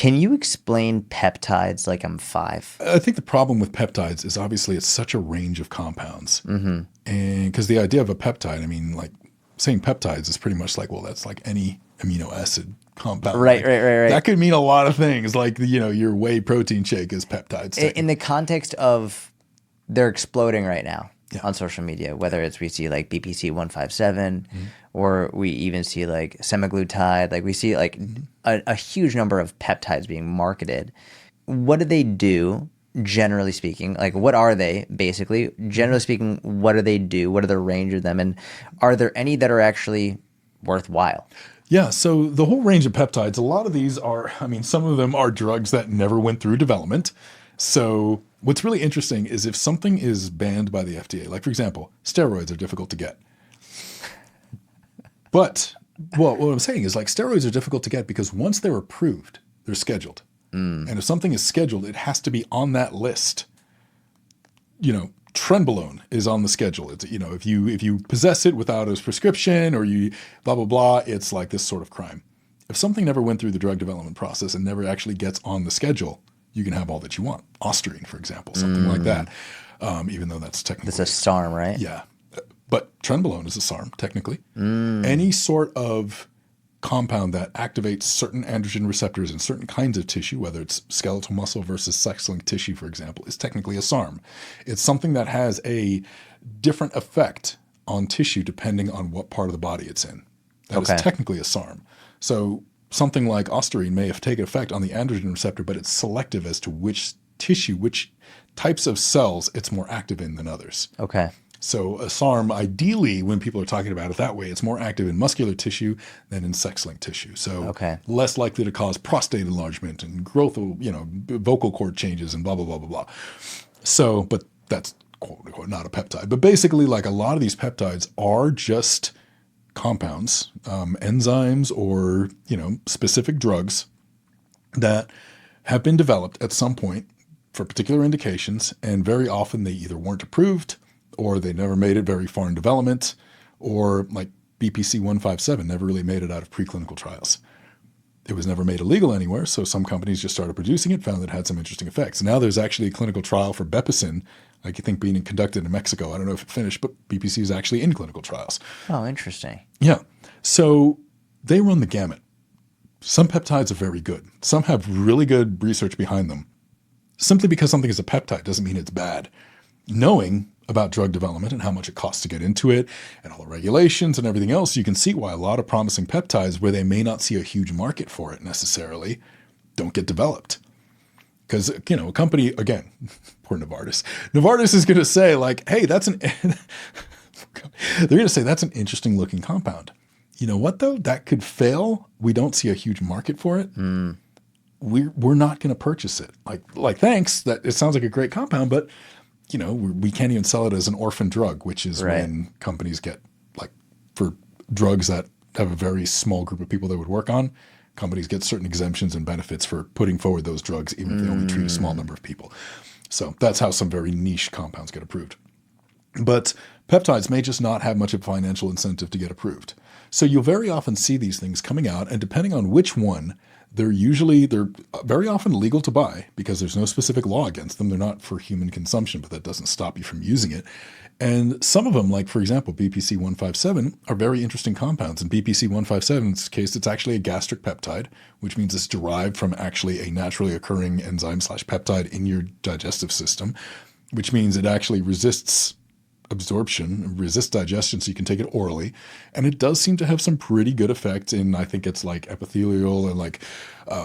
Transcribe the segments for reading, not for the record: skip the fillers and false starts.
Can you explain peptides like I'm five? I think the problem with peptides is obviously it's such a range of compounds. And because the idea of a peptide, I mean, like saying peptides is pretty much like, well, that's like any amino acid compound. Right, Like, right. that could mean a lot of things. Like, your whey protein shake is peptides. In the context of they're exploding right now Yeah. on social media, whether it's we see like BPC 157 or we even see like semaglutide, like we see like a huge number of peptides being marketed. What do they do, generally speaking? Like, what are they basically? Generally speaking, what do they do? What are the range of them? And are there any that are actually worthwhile? Yeah, so the whole range of peptides, a lot of these are, I mean, some of them are drugs that never went through development. So what's really interesting is if something is banned by the FDA, like for example, steroids are difficult to get. But well, what I'm saying is like steroids are difficult to get because once they're approved, they're scheduled. And if something is scheduled, it has to be on that list. Trenbolone is on the schedule. It's, if you possess it without a prescription or you blah, blah, blah, it's like this sort of crime. If something never went through the drug development process and never actually gets on the schedule, you can have all that you want. Ostarine, for example, something like that. Even though that's technically... It's a SARM, right? Yeah. But trenbolone is a SARM, technically. Any sort of compound that activates certain androgen receptors in certain kinds of tissue, whether it's skeletal muscle versus sex-linked tissue, for example, is technically a SARM. It's something that has a different effect on tissue depending on what part of the body it's in. That is technically a SARM. So something like ostarine may have taken effect on the androgen receptor, but it's selective as to which tissue, which types of cells it's more active in than others. Okay. So a SARM, ideally, when people are talking about it that way, it's more active in muscular tissue than in sex-linked tissue. So less likely to cause prostate enlargement and growth of, vocal cord changes and blah, blah, blah, blah, blah. So, but that's quote unquote not a peptide. But basically, like a lot of these peptides are just compounds, enzymes or, specific drugs that have been developed at some point for particular indications. And very often they either weren't approved or they never made it very far in development, or like BPC 157 never really made it out of preclinical trials. It was never made illegal anywhere, so some companies just started producing it, found that it had some interesting effects. Now there's actually a clinical trial for Bepicin, I think being conducted in Mexico. I don't know if it finished, but BPC is actually in clinical trials. Oh, interesting. Yeah. So they run the gamut. Some peptides are very good. Some have really good research behind them. Simply because something is a peptide doesn't mean it's bad. Knowing about drug development and how much it costs to get into it and all the regulations and everything else, you can see why a lot of promising peptides where they may not see a huge market for it necessarily don't get developed. Because, a company, again, poor Novartis. Novartis is going to say like, hey, they're going to say that's an interesting looking compound. You know what though? That could fail. We don't see a huge market for it. We're not going to purchase it. Like, thanks. That it sounds like a great compound, but we can't even sell it as an orphan drug, which is when companies get like for drugs that have a very small group of people they would work on, companies get certain exemptions and benefits for putting forward those drugs, even if they only treat a small number of people. So that's how some very niche compounds get approved. But peptides may just not have much of a financial incentive to get approved. So you'll very often see these things coming out, and depending on which one, they're very often legal to buy because there's no specific law against them. They're not for human consumption, but that doesn't stop you from using it. And some of them, like for example, BPC 157, are very interesting compounds. In BPC 157's case, it's actually a gastric peptide, which means it's derived from actually a naturally occurring enzyme/peptide in your digestive system, which means it actually resists absorption, resists digestion, so you can take it orally. And it does seem to have some pretty good effects in, I think it's like epithelial and like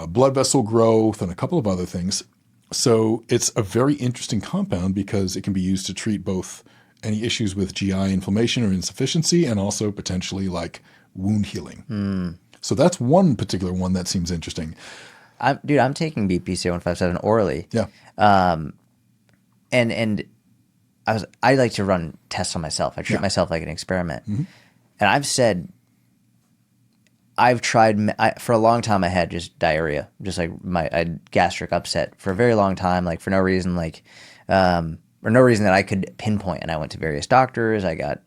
blood vessel growth and a couple of other things. So it's a very interesting compound because it can be used to treat both any issues with GI inflammation or insufficiency and also potentially like wound healing. So that's one particular one that seems interesting. I'm taking BPC 157 orally. Yeah. And I like to run tests on myself. I treat myself like an experiment. And I've tried for a long time. I had just diarrhea, just like I had gastric upset for a very long time, like for no reason, or no reason that I could pinpoint. And I went to various doctors. I got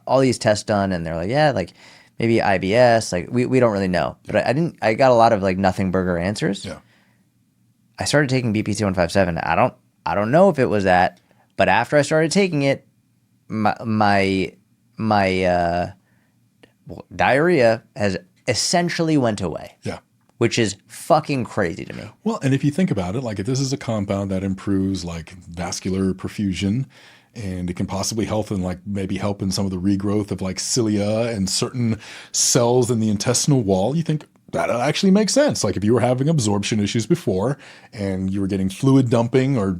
all these tests done, and they're like, yeah, like maybe IBS. Like we don't really know, but I got a lot of like nothing burger answers. Yeah. I started taking BPC 157. I don't know if it was that, but after I started taking it, my diarrhea has essentially went away. Yeah. Which is fucking crazy to me. Well, and if you think about it, like if this is a compound that improves like vascular perfusion, and it can possibly help in like maybe help in some of the regrowth of like cilia and certain cells in the intestinal wall, you think that actually makes sense. Like if you were having absorption issues before and you were getting fluid dumping or,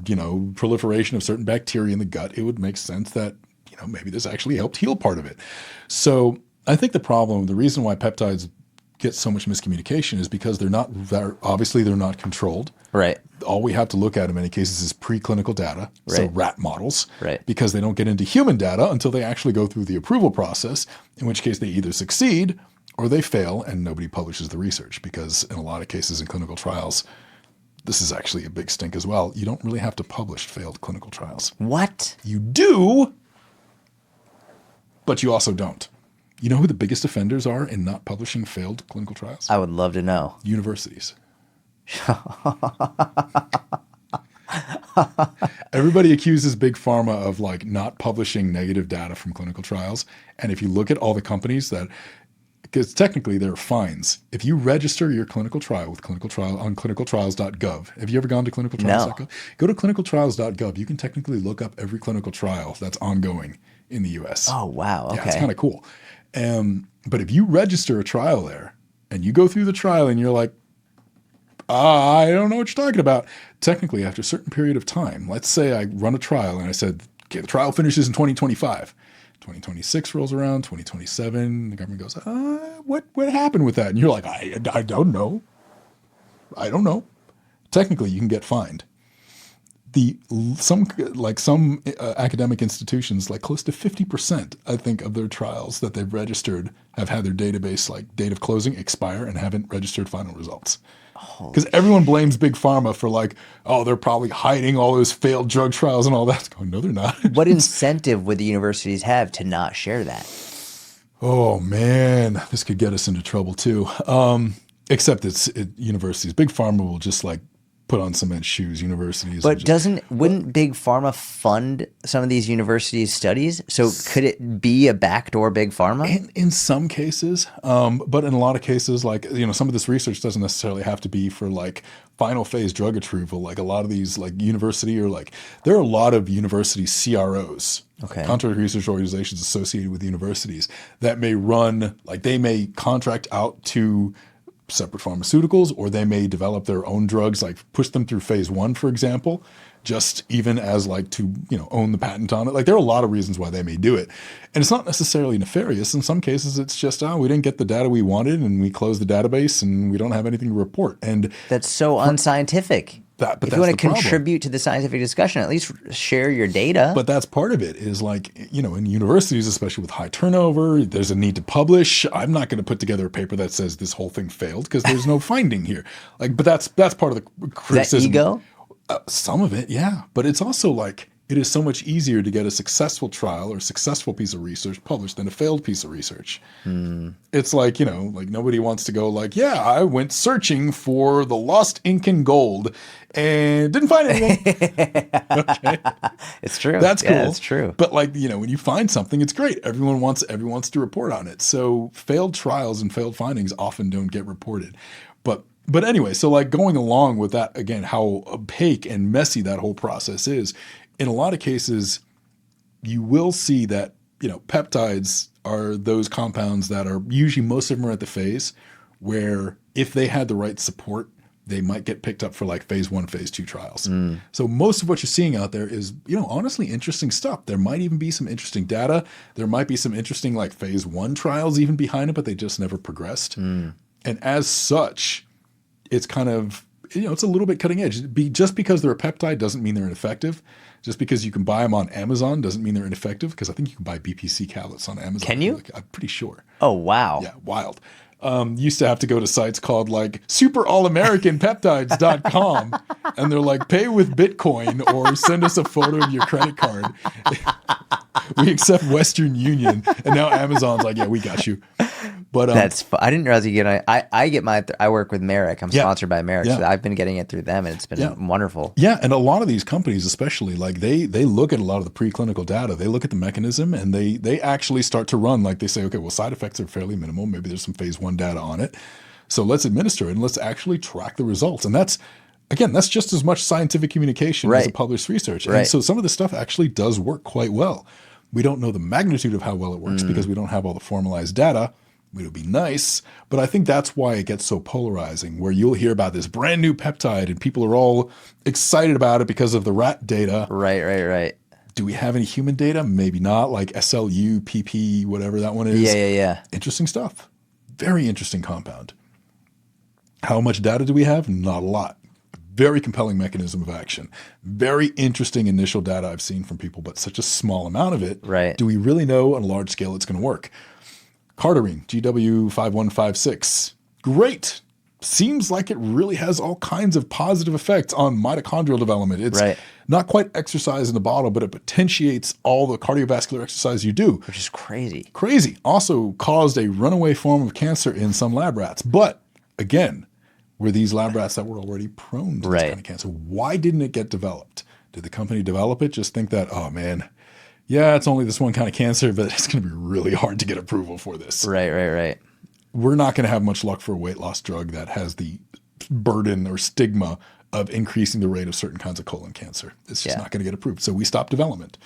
proliferation of certain bacteria in the gut, it would make sense that, maybe this actually helped heal part of it. So I think the reason why peptides get so much miscommunication is because they're not controlled. Right. All we have to look at in many cases is preclinical data, so rat models, right? Because they don't get into human data until they actually go through the approval process, in which case they either succeed or they fail and nobody publishes the research, because in a lot of cases in clinical trials, this is actually a big stink as well. You don't really have to publish failed clinical trials. What? You do, but you also don't. You know who the biggest offenders are in not publishing failed clinical trials? I would love to know. Universities. Everybody accuses Big Pharma of like not publishing negative data from clinical trials. And if you look at all the companies because technically there are fines. If you register your clinical trial with on clinicaltrials.gov, have you ever gone to clinicaltrials.gov? No. Go to clinicaltrials.gov. You can technically look up every clinical trial that's ongoing in the US. Oh, wow. Okay. Yeah, it's kind of cool. But if you register a trial there and you go through the trial and you're like, I don't know what you're talking about. Technically, after a certain period of time, let's say I run a trial and I said, okay, the trial finishes in 2025. 2026 rolls around, 2027, the government goes, what happened with that? And you're like, I don't know. I don't know. Technically, you can get fined. Some academic institutions, like close to 50%, I think, of their trials that they've registered have had their database, like date of closing, expire and haven't registered final results. Because everyone blames Big Pharma for like, they're probably hiding all those failed drug trials and all that. Going, no, they're not. What incentive would the universities have to not share that? Oh, man, this could get us into trouble too. Except it's universities. Big Pharma will just like put on cement shoes, universities. But wouldn't Big Pharma fund some of these universities' studies? So could it be a backdoor Big Pharma? In some cases, but in a lot of cases, like, some of this research doesn't necessarily have to be for like final phase drug approval. Like a lot of these like university or like, there are a lot of university CROs, contract research organizations associated with universities that may run, like they may contract out to separate pharmaceuticals, or they may develop their own drugs, like push them through phase 1, for example, just even as like to, own the patent on it. Like there are a lot of reasons why they may do it. And it's not necessarily nefarious. In some cases, it's just, we didn't get the data we wanted and we closed the database and we don't have anything to report. And that's so unscientific. If you want to contribute to the scientific discussion, at least share your data. But that's part of it is like, in universities, especially with high turnover, there's a need to publish. I'm not going to put together a paper that says this whole thing failed because there's no finding here. Like, but that's part of the criticism. Is that ego? Some of it, yeah. But it's also like, it is so much easier to get a successful trial or successful piece of research published than a failed piece of research. It's like, like nobody wants to go like, I went searching for the lost Incan gold and didn't find anything. Okay. It's true. That's cool. Yeah, it's true. But like, when you find something, it's great. Everyone wants to report on it. So failed trials and failed findings often don't get reported. But anyway, so like going along with that, again, how opaque and messy that whole process is, in a lot of cases, you will see that, peptides are those compounds that are usually, most of them are at the phase where if they had the right support, they might get picked up for like phase 1, phase 2 trials. So most of what you're seeing out there is, honestly interesting stuff. There might even be some interesting data. There might be some interesting like phase 1 trials even behind it, but they just never progressed. And as such, it's kind of, it's a little bit cutting edge. Just because they're a peptide doesn't mean they're ineffective. Just because you can buy them on Amazon doesn't mean they're ineffective, because I think you can buy BPC tablets on Amazon. Can you? I'm pretty sure. Oh, wow. Yeah, wild. Used to have to go to sites called like superallamericanpeptides.com and they're like, pay with Bitcoin or send us a photo of your credit card. We accept Western Union. And now Amazon's like, yeah, we got you. But I didn't realize you get it. I get my, I work with Merrick. I'm sponsored by Merrick. Yeah. So I've been getting it through them, and it's been wonderful. Yeah. And a lot of these companies, especially, like they look at a lot of the preclinical data. They look at the mechanism, and they actually start to run, like they say, okay, well, side effects are fairly minimal. Maybe there's some phase 1 data on it. So let's administer it and let's actually track the results. And that's just as much scientific communication as a published research. And so some of this stuff actually does work quite well. We don't know the magnitude of how well it works because we don't have all the formalized data. It would be nice, but I think that's why it gets so polarizing, where you'll hear about this brand new peptide and people are all excited about it because of the rat data. Right. Do we have any human data? Maybe not, like SLU, PP, whatever that one is. Yeah. Interesting stuff. Very interesting compound. How much data do we have? Not a lot. Very compelling mechanism of action. Very interesting initial data I've seen from people, but such a small amount of it. Right. Do we really know on a large scale it's going to work? Cardarine, GW5156. Great. Seems like it really has all kinds of positive effects on mitochondrial development. It's not quite exercise in the bottle, but it potentiates all the cardiovascular exercise you do. Which is crazy. Crazy. Also caused a runaway form of cancer in some lab rats. But again, were these lab rats that were already prone to this kind of cancer? Why didn't it get developed? Did the company develop it? Just think that, oh man, yeah, it's only this one kind of cancer, but it's going to be really hard to get approval for this. Right. We're not going to have much luck for a weight loss drug that has the burden or stigma of increasing the rate of certain kinds of colon cancer. It's just not going to get approved. So we stop development.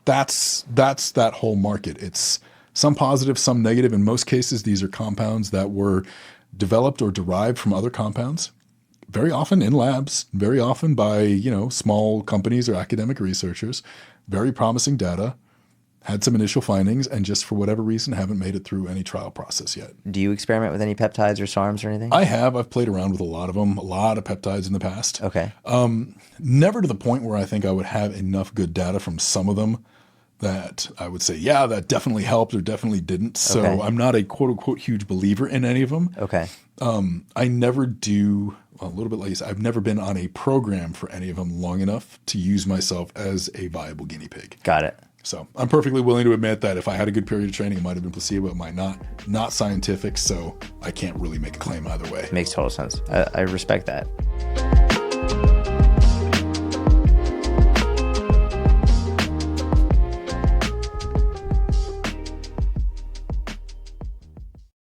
That's that whole market. It's some positive, some negative. In most cases, these are compounds that were developed or derived from other compounds, very often in labs, very often by, small companies or academic researchers. Very promising data, had some initial findings, and just for whatever reason haven't made it through any trial process yet. Do you experiment with any peptides or SARMs or anything? I have. I've played around with a lot of them, a lot of peptides in the past. Okay. Never to the point where I think I would have enough good data from some of them that I would say, yeah, that definitely helped or definitely didn't. So I'm not a quote unquote huge believer in any of them. Okay. I never do, a little bit like you said, I've never been on a program for any of them long enough to use myself as a viable guinea pig. Got it. So I'm perfectly willing to admit that if I had a good period of training, it might have been placebo, it might not. Not scientific, so I can't really make a claim either way. Makes total sense. I respect that.